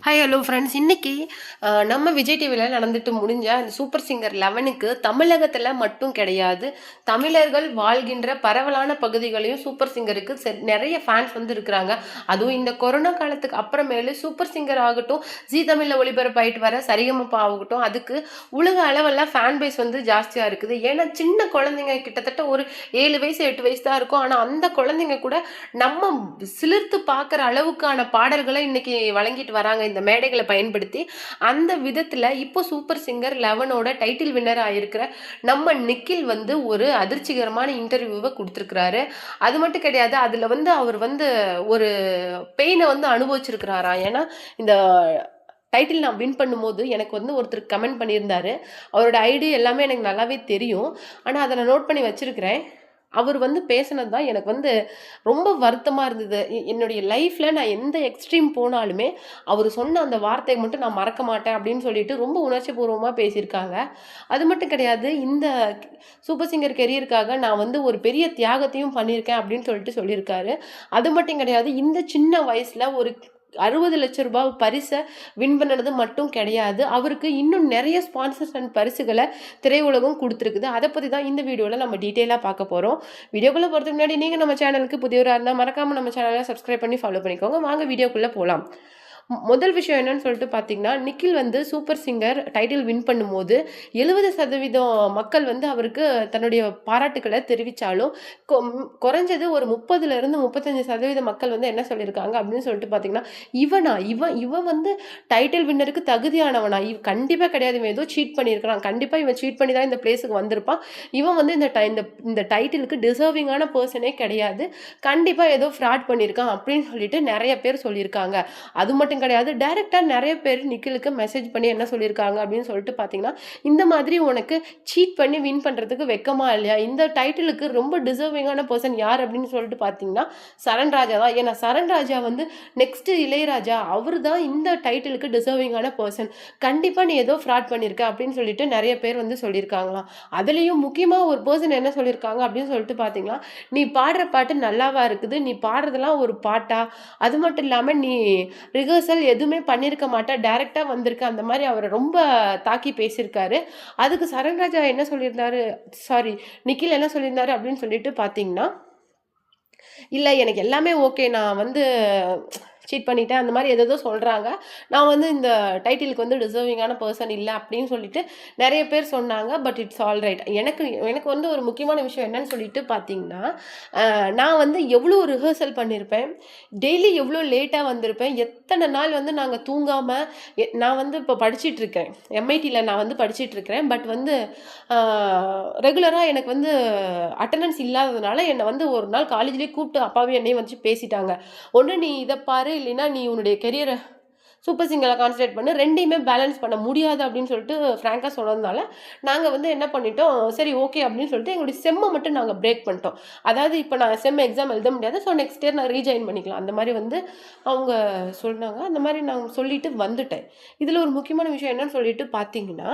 Hi hello friends. இன்னைக்கு நம்ம விஜய் டிவியில் நடந்துட்டு முடிஞ்ச அந்த சூப்பர் சிங்கர் 11க்கு தமிழகத்தில் மட்டும் கிடையாது, தமிழர்கள் வாழ்கின்ற பரவலான பகுதிகளையும் சூப்பர் சிங்கருக்கு நிறைய ஃபேன்ஸ் வந்து இருக்கிறாங்க. அதுவும் இந்த கொரோனா காலத்துக்கு அப்புறமேலு சூப்பர் சிங்கர் ஆகட்டும், ஜீ தமிழில் ஒளிபரப்பாயிட்டு வர சரிகமப்பா ஆகட்டும், அதுக்கு உலக அளவெல்லாம் ஃபேன் பேஸ் வந்து ஜாஸ்தியாக இருக்குது. ஏன்னா சின்ன குழந்தைங்க கிட்டத்தட்ட ஒரு 7 வயசு 8 வயசு தான் இருக்கும். ஆனால் அந்த குழந்தைங்க கூட நம்ம சிலிர்த்து பார்க்குற அளவுக்கான பாடல்களை இன்னைக்கு வழங்கிட்டு வராங்க இந்த மேடைகளை பயன்படுத்தி. அந்த விதத்துல இப்போ சூப்பர் சிங்கர் 11ஓட டைட்டில் வின்னர் ஆயிருக்கிற நம்ம நிக்கில் வந்து ஒரு அதிர்ச்சிகரமான இன்டர்வியூவை கொடுத்துருக்கிறாரு. அது மட்டும் கிடையாது, அதுல வந்து அவர் வந்து ஒரு பெயினை வந்து அனுபவிச்சிருக்கிறாரா. ஏன்னா இந்த டைட்டில் நான் வின் பண்ணும்போது எனக்கு வந்து ஒருத்தர் கமெண்ட் பண்ணியிருந்தாரு. அவரோட ஐடி எல்லாமே எனக்கு நல்லாவே தெரியும். ஆனால் அதை நான் நோட் பண்ணி வச்சிருக்கிறேன். அவர் வந்து பேசினது தான் எனக்கு வந்து ரொம்ப வருத்தமாக இருந்தது. என்னுடைய லைஃப்பில் நான் எந்த எக்ஸ்ட்ரீம் போனாலுமே அவர் சொன்ன அந்த வார்த்தையை மட்டும் நான் மறக்க மாட்டேன் அப்படின்னு சொல்லிட்டு ரொம்ப உணர்ச்சிபூர்வமாக பேசியிருக்காங்க. அது மட்டும் கிடையாது, இந்த சூப்பர் சிங்கர் கெரியருக்காக நான் வந்து ஒரு பெரிய தியாகத்தையும் பண்ணியிருக்கேன் அப்படின்னு சொல்லிட்டு சொல்லியிருக்காரு. அது மட்டும் கிடையாது, இந்த சின்ன வயசில் ஒரு 60 லட்சம் ரூபாய் பரிசை வின் பண்ணது மட்டும் கிடையாது, அவருக்கு இன்னும் நிறைய ஸ்பான்சர்ஸ் அண்ட் பரிசுகளை திரையுலகம் கொடுத்துருக்குது. அதை பற்றி தான் இந்த வீடியோவில் நம்ம டீட்டெயிலாக பார்க்க போகிறோம். வீடியோக்குள்ளே போகிறதுக்கு முன்னாடி நீங்கள் நம்ம சேனலுக்கு புதியவராக இருந்தால் மறக்காமல் நம்ம சேனலை சப்ஸ்கிரைப் பண்ணி ஃபாலோ பண்ணிக்கோங்க. வாங்க வீடியோக்குள்ளே போகலாம். முதல் விஷயம் என்னன்னு சொல்லிட்டு பார்த்தீங்கன்னா, நிக்கில் வந்து சூப்பர் சிங்கர் டைட்டில் வின் பண்ணும்போது 70% மக்கள் வந்து அவருக்கு தன்னுடைய பாராட்டுக்களை தெரிவித்தாலும், குறைஞ்சது ஒரு 30லேருந்து 35% மக்கள் வந்து என்ன சொல்லியிருக்காங்க அப்படின்னு சொல்லிட்டு பார்த்தீங்கன்னா, இவன் வந்து டைட்டில் வின்னருக்கு தகுதியானவனா, கண்டிப்பாக கிடையாது, இவன் ஏதோ சீட் பண்ணியிருக்கிறான், கண்டிப்பாக இவன் சீட் பண்ணி தான் இந்த பிளேஸுக்கு வந்திருப்பான், இவன் வந்து இந்த டைட்டிலுக்கு டிசர்விங்கான பர்சனே கிடையாது, கண்டிப்பாக ஏதோ ஃப்ராட் பண்ணியிருக்கான் அப்படின்னு சொல்லிட்டு நிறைய பேர் சொல்லியிருக்காங்க. அது மட்டும் கிடையாது, டைரெக்டாக நிறைய பேர் நிக்கிலுக்கு மெசேஜ் பண்ணி என்ன சொல்லியிருக்காங்க அப்படின்னு சொல்லிட்டு பார்த்தீங்கன்னா, இந்த மாதிரி உனக்கு சீட் பண்ணி வின் பண்ணுறதுக்கு வெக்கமா இல்லையா, இந்த டைட்டிலுக்கு ரொம்ப டிசர்விங்கான பர்சன் யார் அப்படின்னு சொல்லிட்டு பார்த்தீங்கன்னா சரண் ராஜா தான். ஏன்னா சரண் ராஜா வந்து நெக்ஸ்ட் இளையராஜா, அவர் தான் இந்த டைட்டிலுக்கு டிசர்விங்கான பர்சன், கண்டிப்பாக நீ ஏதோ ஃப்ராட் பண்ணியிருக்க அப்படின்னு சொல்லிட்டு நிறைய பேர் வந்து சொல்லியிருக்காங்களாம். அதுலேயும் முக்கியமாக ஒரு பர்சன் என்ன சொல்லியிருக்காங்க அப்படின்னு சொல்லிட்டு பார்த்தீங்கன்னா, நீ பாடுற பாட்டு நல்லாவா இருக்குது, நீ பாடுறதெல்லாம் ஒரு பாட்டா, அது மட்டும் இல்லாமல் நீ ரிஹர்சல் எதுவுமே பண்ணியிருக்க மாட்டா, டைரெக்டாக வந்திருக்க, அந்த மாதிரி அவரை ரொம்ப தாக்கி பேசியிருக்காரு. அதுக்கு சரண்ராஜா என்ன சொல்லியிருந்தாரு, சாரி நிக்கில் என்ன சொல்லியிருந்தாரு அப்படின்னு சொல்லிட்டு பார்த்தீங்கன்னா, இல்லை எனக்கு எல்லாமே ஓகே, நான் வந்து சீட் பண்ணிட்டேன், அந்த மாதிரி ஏதோ சொல்கிறாங்க, நான் வந்து இந்த டைட்டிலுக்கு வந்து டிசர்விங்கான பர்சன் இல்லை அப்படின்னு சொல்லிட்டு நிறைய பேர் சொன்னாங்க. But it's all right. எனக்கு வந்து ஒரு முக்கியமான விஷயம் என்னன்னு சொல்லிட்டு பார்த்தீங்கன்னா, நான் வந்து எவ்வளோ ரிஹர்சல் பண்ணியிருப்பேன், டெய்லி எவ்வளோ லேட்டாக வந்திருப்பேன், எத்தனை நாள் வந்து நாங்கள் தூங்காமல், நான் வந்து இப்போ படிச்சிட்ருக்கேன், எம்ஐடியில் நான் வந்து படிச்சிட்ருக்கிறேன். பட் வந்து ரெகுலராக எனக்கு வந்து அட்டண்டன்ஸ் இல்லாததுனால என்னை வந்து ஒரு நாள் காலேஜ்லேயே கூப்பிட்டு அப்பாவே என்னையும் வந்து பேசிட்டாங்க. ஒன்று நீ இதை பாரு, இல்லைன்னா நீ உன்னுடைய கெரியரை சூப்பர் சிங்கரில் கான்சன்ட்ரேட் பண்ணு, ரெண்டையுமே பேலன்ஸ் பண்ண முடியாது அப்படின்னு சொல்லிட்டு ஃப்ராங்காக சொன்னதுனால நாங்கள் வந்து என்ன பண்ணிட்டோம், சரி ஓகே அப்படின்னு சொல்லிட்டு எங்களுடைய செம்மை மட்டும் நாங்கள் பிரேக் பண்ணிட்டோம். அதாவது இப்போ நான் செம் எக்ஸாம் எழுத முடியாது, ஸோ நெக்ஸ்ட் இயர் நான் ரீஜாயின் பண்ணிக்கலாம், அந்த மாதிரி வந்து அவங்க சொன்னாங்க. அந்த மாதிரி நான் சொல்லிட்டு வந்துட்டேன். இதில் ஒரு முக்கியமான விஷயம் என்னன்னு சொல்லிட்டு பார்த்தீங்கன்னா,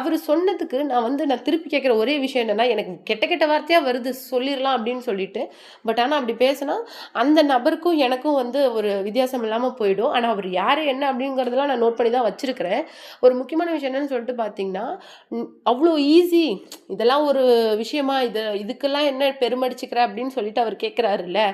அவர் சொன்னதுக்கு நான் திருப்பி கேட்குற ஒரே விஷயம் என்னென்னா, எனக்கு கெட்ட கெட்ட வார்த்தையாக வருது சொல்லிடலாம் அப்படின்னு சொல்லிட்டு, பட் ஆனால் அப்படி பேசினா அந்த நபருக்கும் எனக்கும் வந்து ஒரு வித்தியாசம் இல்லாமல் போயிடும். ஆனால் அவர் யார் என்ன அப்படிங்கிறதெல்லாம் நான் நோட் பண்ணி தான் வச்சுருக்கிறேன். ஒரு முக்கியமான விஷயம் என்னன்னு சொல்லிட்டு பார்த்தீங்கன்னா, அவ்வளோ ஈஸி, இதெல்லாம் ஒரு விஷயமா, இதுக்கெல்லாம் என்ன பெருமடிச்சுக்கிற அப்படின்னு சொல்லிட்டு அவர் கேட்குறாருல்ல,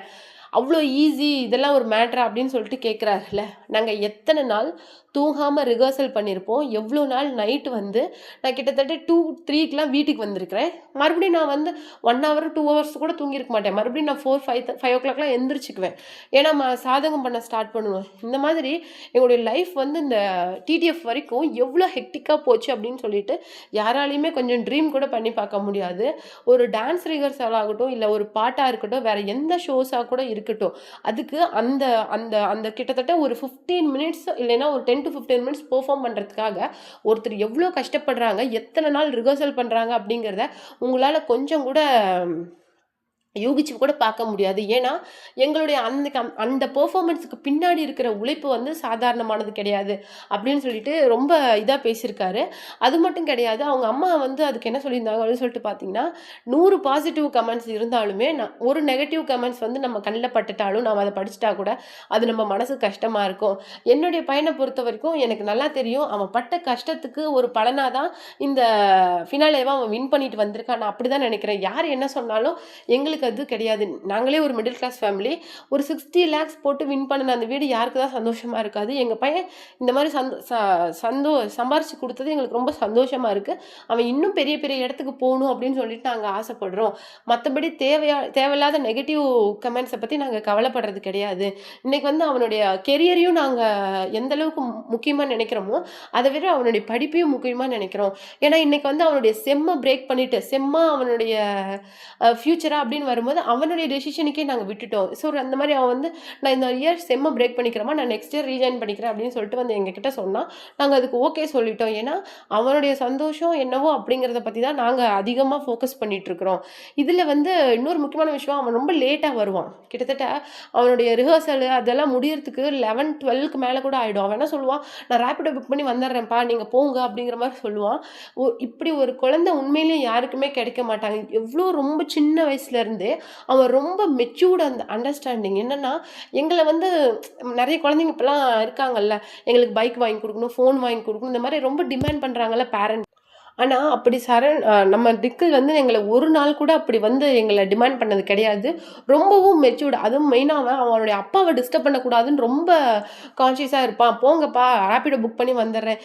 அவ்வளோ ஈஸி, இதெல்லாம் ஒரு மேட்ரா அப்படின்னு சொல்லிட்டு கேட்குறாருல்ல. நாங்கள் எத்தனை நாள் தூங்காமல் ரிஹர்சல் பண்ணியிருப்போம், எவ்வளோ நாள் நைட்டு வந்து நான் கிட்டத்தட்ட 2-3க்கெலாம் வீட்டுக்கு வந்திருக்கிறேன். மறுபடியும் நான் வந்து 1 ஹவர் 2 ஹவர்ஸ் கூட தூங்கியிருக்க மாட்டேன். மறுபடியும் நான் 4-5 ஓ கிளாக்லாம் எந்திரிச்சிக்குவேன். ஏன்னா சாதகம் பண்ண ஸ்டார்ட் பண்ணுவேன். இந்த மாதிரி எங்களுடைய லைஃப் வந்து இந்த டிடிஎஃப் வரைக்கும் எவ்வளோ ஹெக்டிக்காக போச்சு அப்படின்னு சொல்லிட்டு யாராலையுமே கொஞ்சம் ட்ரீம் கூட பண்ணி பார்க்க முடியாது. ஒரு டான்ஸ் ரிஹர்சல் ஆகட்டும், இல்லை ஒரு பாட்டாக இருக்கட்டும், வேறு எந்த ஷோஸாக கூட இருக்கட்டும், அதுக்கு அந்த அந்த அந்த கிட்டத்தட்ட ஒரு 15 மினிட்ஸ் இல்லைன்னா ஒரு 10 to 15 மினிட்ஸ் பெர்ஃபார்ம் பண்ணுறதுக்காக ஒருத்தர் எவ்வளோ கஷ்டப்படுறாங்க, எத்தனை நாள் ரிஹர்சல் பண்ணுறாங்க அப்படிங்கிறத உங்களால் கொஞ்சம் கூட யூகிச்சு கூட பார்க்க முடியாது. ஏன்னா, எங்களுடைய அந்த பெர்ஃபார்மன்ஸ்க்கு பின்னாடி இருக்கிற உழைப்பு வந்து சாதாரணமானது கிடையாது. அப்படின்னு சொல்லிட்டு ரொம்ப இதா பேசியிருக்காரு. அது மட்டும் கிடையாது. அவங்க அம்மா வந்து அதுக்கு என்ன சொல்லியிருந்தாங்க அப்படின்னு சொல்லிட்டு பார்த்தீங்கன்னா, 100 பாசிட்டிவ் கமெண்ட்ஸ் இருந்தாலுமே, ஒரு நெகட்டிவ் கமெண்ட்ஸ் வந்து நம்ம கண்ல பட்டுட்டாலும், நாம அத படிச்சுட்டா கூட, அது நம்ம மனசுக்கு கஷ்டமா இருக்கும். என்னுடைய பையன பொறுத்தவரைக்கும் எனக்கு நல்லா தெரியும். அவன் பட்ட கஷ்டத்துக்கு ஒரு பலனா தான் இந்த ஃபினாலேவ அவன் வின் பண்ணிட்டு வந்திருக்கான். நான் அப்படிதான் நினைக்கிறேன். யார் என்ன சொன்னாலும் எங்களுக்கு அது கிடையாது. நாங்களே ஒரு மிடில் கிளாஸ் ஃபேமிலி. ஒரு 60 லேக்ஸ் போட்டு வின் பண்ணுன அந்த வீடு யாருக்கு தான் சந்தோஷமா இருக்காது. எங்க பையன் இந்த மாரி சம்பாரிச்சு குடுத்தது எங்களுக்கு ரொம்ப சந்தோஷமா இருக்கு. அவன் இன்னும் பெரிய பெரிய இடத்துக்கு போணும் அப்படின்னு சொல்லிட்டு நாங்க ஆசைப்படுறோம். மத்தபடி தேவையில்லாத நெகட்டிவ் கமெண்ட்ஸ பத்தி நாங்க கவலைப்படுறது கிடையாது. இன்னைக்கு வந்து அவனுடைய கெரியரையும் நாங்க எந்த அளவுக்கு முக்கியமா நினைக்கிறோமோ, அத விட அவனுடைய படிப்பையும் முக்கியமா நினைக்கிறோம். ஏன்னா இன்னைக்கு வந்து அவனுடைய செம்ம பிரேக் பண்ணிட்டு, அவனுடைய ஃபியூச்சரா அப்படின்னு வரும்போது அவனுடைய டெசிஷனுக்கே நாங்க விட்டுட்டோம். ஸோ அந்த மாரி அவன் வந்து நான் இந்த இயர் செம்ம பிரேக் பண்ணிக்கிறேம்மா, நான் நெக்ஸ்ட் இயர் ரீஜாயின் பண்ணிக்கிறேன் அப்படின்னு சொல்லிட்டு வந்து எங்ககிட்ட சொன்னான். நாங்க அதுக்கு ஓகே சொல்லிட்டோம். ஏன்னா அவனுடைய சந்தோஷம் என்னவோ அப்படிங்கிறத பத்தி தான் நாங்க அதிகமா ஃபோக்கஸ் பண்ணிட்டு இருக்கிறோம். இதுல வந்து இன்னொரு முக்கியமான விஷயம், அவன் ரொம்ப லேட்டா வருவான். கிட்டத்தட்ட அவனுடைய ரிஹர்சல் அதெல்லாம் முடியறதுக்கு 11, 12க்கு மேல கூட ஆயிடும். அவன் என்ன சொல்லுவான், நான் ரேபிடோ புக் பண்ணி வந்துடுறேன்ப்பா, நீங்க போங்க அப்படிங்கிற மாரி சொல்லுவான். இப்படி ஒரு குழந்தை உண்மையிலேயே யாருக்குமே கிடைக்க மாட்டாங்க. எவ்வளோ ரொம்ப சின்ன வயசுல இருந்தே அவன் ரொம்ப மெச்சூர்ட் அந்த அண்டர்ஸ்டாண்டிங். என்னன்னா, எங்கள வந்து நெறைய குழந்தைங்க இப்பலாம் இருக்காங்கல்ல, எங்களுக்கு பைக் வாங்கி குடுக்கணும், ஃபோன் வாங்கி குடுக்கணும், இந்த மாரி ரொம்ப டிமாண்ட் பண்றாங்கல்ல பேரண்ட்ஸ். ஆனா, அப்படி நம்ம நிக்கில் வந்து எங்கள ஒரு நாள் கூட அப்படி வந்து எங்கள டிமாண்ட் பண்ணது கிடையாது. ரொம்பவும் மெச்சூர்ட். அதுவும் மெயினா அவனுடைய அப்பாவ டிஸ்டர்ப் பண்ணக்கூடாதுன்னு ரொம்ப கான்ஷியஸா இருப்பான். "போங்கப்பா, ரேபிடோ புக் பண்ணி வந்துடுறேன்."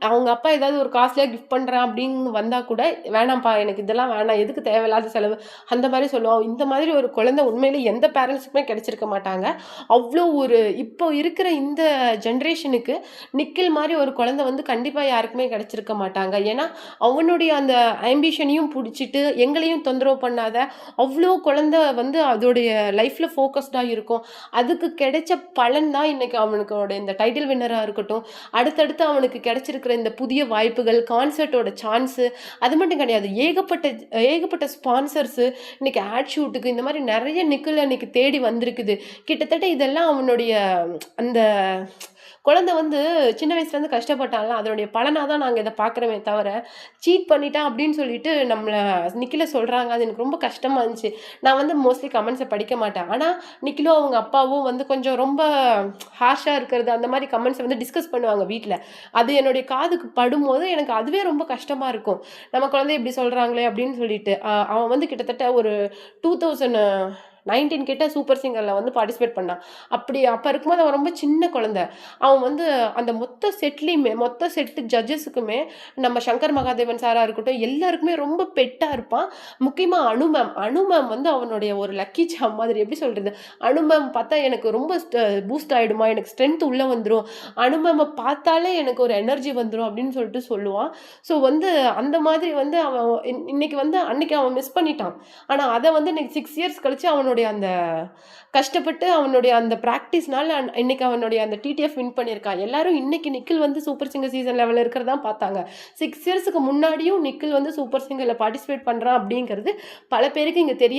அவங்க அப்பா ஏதாவது ஒரு காஸ்ட்லியா கிஃப்ட் பண்றேன் அப்படின்னு வந்தா கூட, "வேணாம்ப்பா, எனக்கு இதெல்லாம் வேணாம். எதுக்கு தேவையில்லாத செலவு?" அந்த மாரி சொல்லுவான். இந்த மாதிரி ஒரு குழந்தை உண்மையிலே எந்த பேரண்ட்ஸுக்குமே கிடைச்சிருக்க மாட்டாங்க. அவ்ளோ ஒரு இப்போ இருக்கிற இந்த ஜெனரேஷனுக்கு நிக்கில் மாரி ஒரு குழந்தை வந்து கண்டிப்பா யாருக்குமே கிடைச்சிருக்க மாட்டாங்க. ஏன்னா, அவனுடைய அந்த ஆம்பிஷனையும் புடிச்சிட்டு, எங்களையும் தொந்தரவு பண்ணாத, அவ்ளோ குழந்தை வந்து அதோடைய லைஃப்ல ஃபோக்கஸ்டா இருக்கும். அதுக்கு கிடைச்ச பலன் தான் இன்னைக்கு அவனுக்கோட இந்த டைட்டில் வின்னரா இருக்கட்டும், அடுத்தடுத்து அவனுக்கு கிடைச்சிருக்கிற இந்த புதிய வாய்ப்புகள், கான்சர்ட்டோட சான்ஸு, அது மட்டும் கிடையாது. ஏகப்பட்ட ஸ்பான்சர்ஸு, இன்னைக்கு ஆட் ஷூட்டுக்கு இந்த மாரி நெறைய நிக்கில் அன்னைக்கு தேடி வந்திருக்குது. கிட்டத்தட்ட இதெல்லாம் அவனுடைய அந்த குழந்தை வந்து சின்ன வயசுலேருந்து கஷ்டப்பட்டான்ல, அதனுடைய பலனா தான் நாங்க இத பார்க்குறோமே தவிர, சீட் பண்ணிட்டான் அப்படின்னு சொல்லிட்டு நம்மள நிக்கில சொல்றாங்க. அது எனக்கு ரொம்ப கஷ்டமா இருந்துச்சு. நான் வந்து மோஸ்ட்லி கமெண்ட்ஸ படிக்க மாட்டேன். ஆனா, நிக்கிலும் அவங்க அப்பாவும் வந்து கொஞ்சம் ரொம்ப ஹார்ஷா இருக்கிறது, அந்த மாரி கமெண்ட்ஸ வந்து டிஸ்கஸ் பண்ணுவாங்க வீட்ல. அது என்னுடைய காதுக்கு படும்போது, எனக்கு அதுவே ரொம்ப கஷ்டமா இருக்கும். நம்ம குழந்தைய இப்படி சொல்றாங்களே அப்படின்னு சொல்லிட்டு. அவன் வந்து கிட்டத்தட்ட ஒரு 2019 கிட்ட சூப்பர் சிங்கர்ல வந்து பார்ட்டிசிபேட் பண்ணான். அப்ப இருக்கும்போது அவன் ரொம்ப சின்ன குழந்தை. அவன் வந்து அந்த மொத்த செட்டு ஜட்ஜஸுக்குமே நம்ம சங்கர் மகாதேவன் சாரா இருக்கட்டும், எல்லாருக்குமே ரொம்ப பெட்டா இருப்பான். முக்கியமா அனு மேம் வந்து அவனுடைய ஒரு லக்கி சார்ம் மாதிரி. எப்படி சொல்றது? அனு மேம் பார்த்தா எனக்கு ரொம்ப பூஸ்ட் ஆயிடுமா, எனக்கு ஸ்ட்ரென்த் உள்ள வந்துரும். அனு மேம பார்த்தாலே எனக்கு ஒரு எனர்ஜி வந்துரும் அப்படின்னு சொல்லிட்டு சொல்லுவான். ஸோ வந்து அந்த மாதிரி வந்து அவன் இன்னைக்கு வந்து அன்னைக்கு அவன் மிஸ் பண்ணிட்டான். ஆனா அத வந்து இன்னைக்கு 6 இயர்ஸ் கழிச்சு அவனுடைய அந்த கஷ்டப்பட்டு அவனுடைய அந்த பிராக்டிஸ்னால இன்னைக்கு அவனுடைய அந்த டிடிஎஃப் வின் பண்ணியிருக்கான். எல்லாரும் இன்னைக்கு நிக்கில் வந்து சூப்பர் சிங்கர் சீசன் லெவல்ல இருக்கிறதா பார்த்தாங்க. 6 இயர்ஸ்க்கு முன்னாடியும் நிக்கில் வந்து சூப்பர் சிங்கர்ல பார்ட்டிசிபேட் பண்றான் அப்படிங்கிறது பல பேருக்கு இங்க தெரியாது.